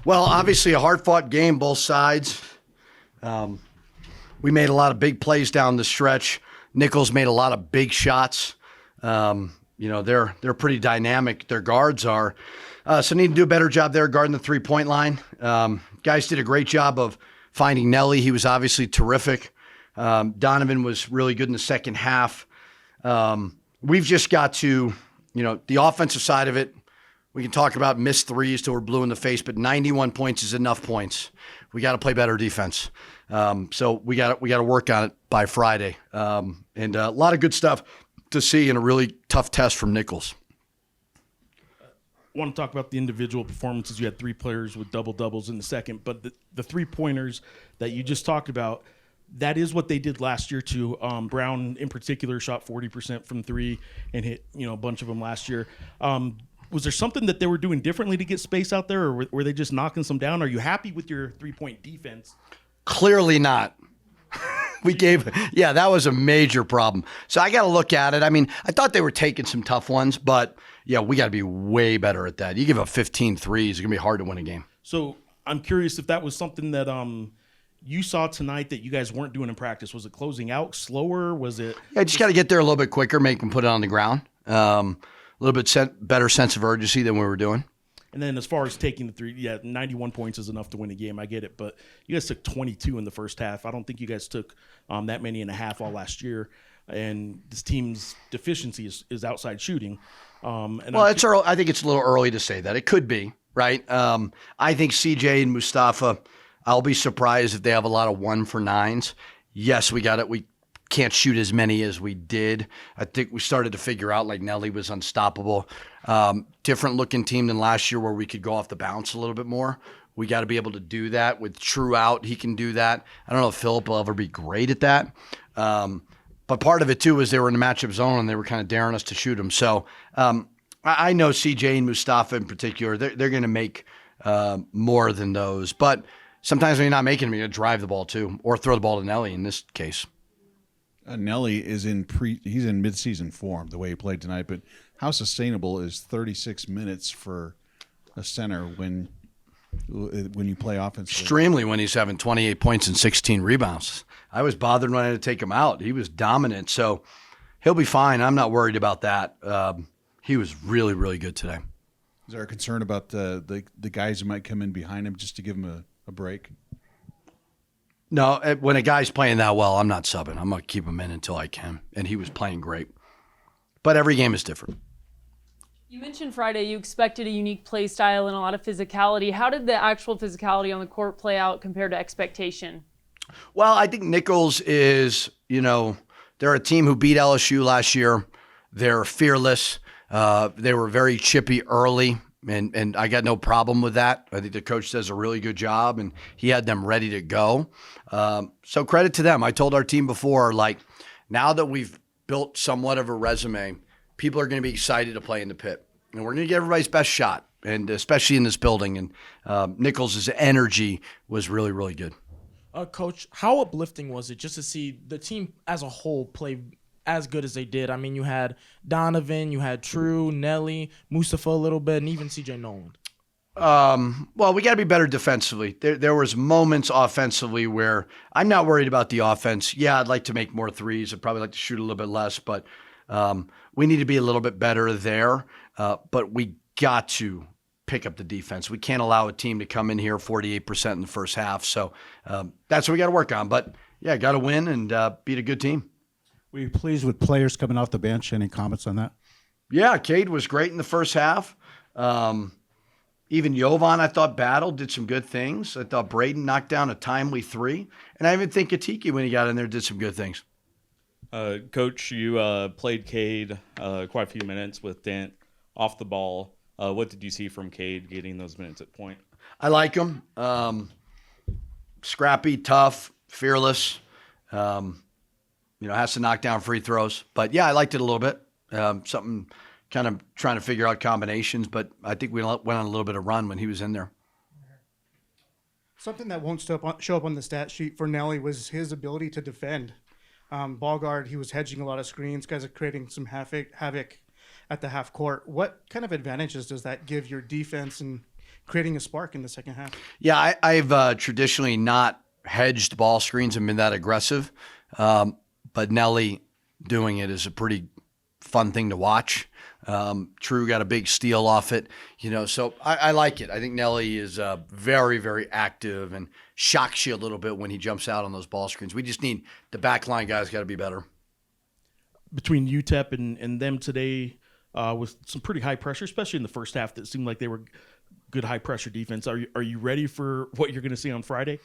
Well, obviously a hard-fought game, both sides. We made a lot of big plays down the stretch. Nicholls made a lot of big shots. They're pretty dynamic. Their guards are. So need to do a better job there guarding the three-point line. Guys did a great job of finding Nelly. He was obviously terrific. Donovan was really good in the second half. We've just got to, the offensive side of it, we can talk about missed threes till we're blue in the face, but 91 points is enough points. We got to play better defense. So we got to work on it by Friday. And a lot of good stuff to see in a really tough test from Nicholls. I want to talk about the individual performances. You had 3 players with double-doubles in the second, but the three-pointers that you just talked about, that is what they did last year too. Brown in particular shot 40% from 3 and hit a bunch of them last year. Was there something that they were doing differently to get space out there, or were they just knocking some down? Are you happy with your three-point defense? Clearly not. That was a major problem. So I got to look at it. I mean, I thought they were taking some tough ones, but yeah, we got to be way better at that. You give up 15 threes, it's going to be hard to win a game. So I'm curious if that was something that you saw tonight that you guys weren't doing in practice. Was it closing out slower? Was it? Yeah, just got to get there a little bit quicker, make them put it on the ground. A little bit better sense of urgency than we were doing. And then as far as taking the 3, 91 points is enough to win a game. I get it. But you guys took 22 in the first half. I don't think you guys took that many in a half all last year. And this team's deficiency is outside shooting. It's early. I think it's a little early to say that. It could be, right? I think CJ and Mustafa, I'll be surprised if they have a lot of 1-for-9s. Yes, we got it. We can't shoot as many as we did. I think we started to figure out like Nelly was unstoppable. Different looking team than last year where we could go off the bounce a little bit more. We got to be able to do that with True out. He can do that. I don't know if Phillip will ever be great at that. But part of it too is they were in the matchup zone and they were kind of daring us to shoot them. So I know CJ and Mustafa in particular, they're going to make more than those. But sometimes when you're not making them, you're going to drive the ball too or throw the ball to Nelly in this case. Nelly is he's in midseason form the way he played tonight, but how sustainable is 36 minutes for a center when you play offense? Extremely when he's having 28 points and 16 rebounds. I was bothered when I had to take him out. He was dominant, so he'll be fine. I'm not worried about that. He was really, really good today. Is there a concern about the guys who might come in behind him just to give him a break? No, when a guy's playing that well, I'm not subbing. I'm going to keep him in until I can, and he was playing great. But every game is different. You mentioned Friday you expected a unique play style and a lot of physicality. How did the actual physicality on the court play out compared to expectation? Well, I think Nicholls is, they're a team who beat LSU last year. They're fearless. They were very chippy early. And I got no problem with that. I think the coach does a really good job, and he had them ready to go. So credit to them. I told our team before, now that we've built somewhat of a resume, people are going to be excited to play in the pit. And we're going to get everybody's best shot, and especially in this building. And Nicholls' energy was really, really good. Coach, how uplifting was it just to see the team as a whole play as good as they did? I mean, you had Donovan, you had True, Nelly, Mustafa a little bit, and even CJ Nolan. Well, we got to be better defensively. There was moments offensively where I'm not worried about the offense. Yeah, I'd like to make more threes. I'd probably like to shoot a little bit less, but we need to be a little bit better there. But we got to pick up the defense. We can't allow a team to come in here 48% in the first half. So that's what we got to work on. But yeah, got to win and beat a good team. Were you pleased with players coming off the bench? Any comments on that? Yeah, Cade was great in the first half. Even Jovan, I thought, battled, did some good things. I thought Braden knocked down a timely 3. And I even think Katiki, when he got in there, did some good things. Coach, you played Cade quite a few minutes with Dent off the ball. What did you see from Cade getting those minutes at point? I like him. Scrappy, tough, fearless. Has to knock down free throws. But, yeah, I liked it a little bit. Something kind of trying to figure out combinations, but I think we went on a little bit of run when he was in there. Something that won't show up on the stat sheet for Nelly was his ability to defend. Ball guard, he was hedging a lot of screens. Guys are creating some havoc at the half court. What kind of advantages does that give your defense, and creating a spark in the second half. Yeah, I've traditionally not hedged ball screens and been that aggressive, but Nelly doing it is a pretty fun thing to watch. True got a big steal off it, so I like it. I think Nelly is very, very active and shocks you a little bit when he jumps out on those ball screens. We just need the back line guys got to be better. Between UTEP and them today, with some pretty high pressure, especially in the first half, that seemed like they were good high pressure defense. Are you ready for what you're going to see on Friday?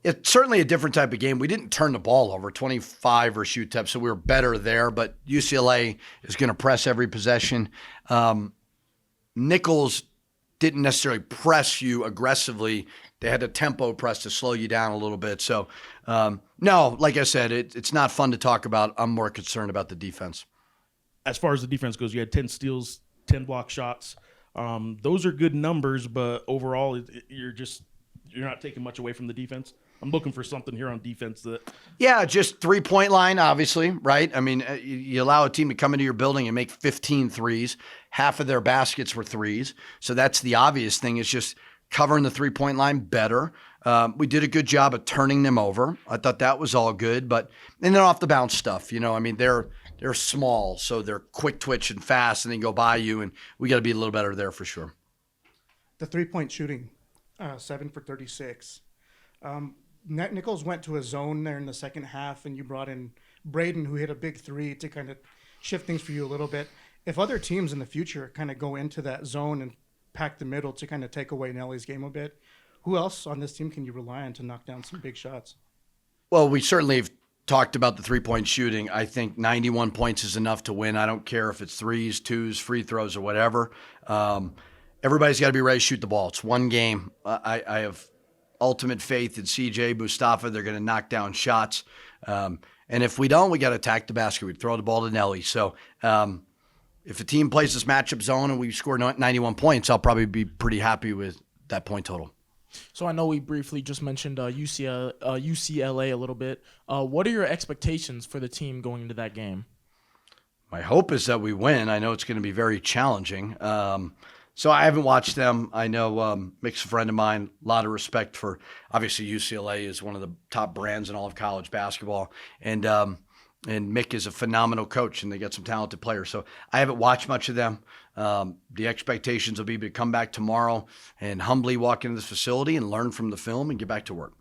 It's certainly a different type of game. We didn't turn the ball over, 25 versus UTEP, so we were better there. But UCLA is going to press every possession. Nicholls didn't necessarily press you aggressively. They had a tempo press to slow you down a little bit. So, no, like I said, it's not fun to talk about. I'm more concerned about the defense. As far as the defense goes, you had 10 steals, 10 block shots. Those are good numbers, but overall, you're not taking much away from the defense. I'm looking for something here on defense that. Yeah, just 3-point line, obviously, right? I mean, you allow a team to come into your building and make 15 threes. Half of their baskets were threes. So that's the obvious thing, is just covering the 3-point line better. We did a good job of turning them over. I thought that was all good. And then off the bounce stuff, I mean, they're small, so they're quick twitch and fast, and they go by you, and we got to be a little better there for sure. The 3-point shooting, 7 for 36. Nicholls went to a zone there in the second half, and you brought in Braden, who hit a big 3 to kind of shift things for you a little bit. If other teams in the future kind of go into that zone and pack the middle to kind of take away Nelly's game a bit, who else on this team can you rely on to knock down some big shots? Well, we certainly have talked about the 3-point shooting. I think 91 points is enough to win. I don't care if it's threes, twos, free throws, or whatever. Everybody's got to be ready to shoot the ball. It's one game. I have ultimate faith in CJ, Mustafa. They're going to knock down shots. And if we don't, we got to attack the basket. We throw the ball to Nelly. So if a team plays this matchup zone and we score 91 points, I'll probably be pretty happy with that point total. So I know we briefly just mentioned UCLA a little bit. What are your expectations for the team going into that game? My hope is that we win. I know it's going to be very challenging. So I haven't watched them. I know Mick's a friend of mine. A lot of respect for, obviously, UCLA is one of the top brands in all of college basketball. And Mick is a phenomenal coach, and they got some talented players. So I haven't watched much of them. The expectations will be to come back tomorrow and humbly walk into this facility and learn from the film and get back to work.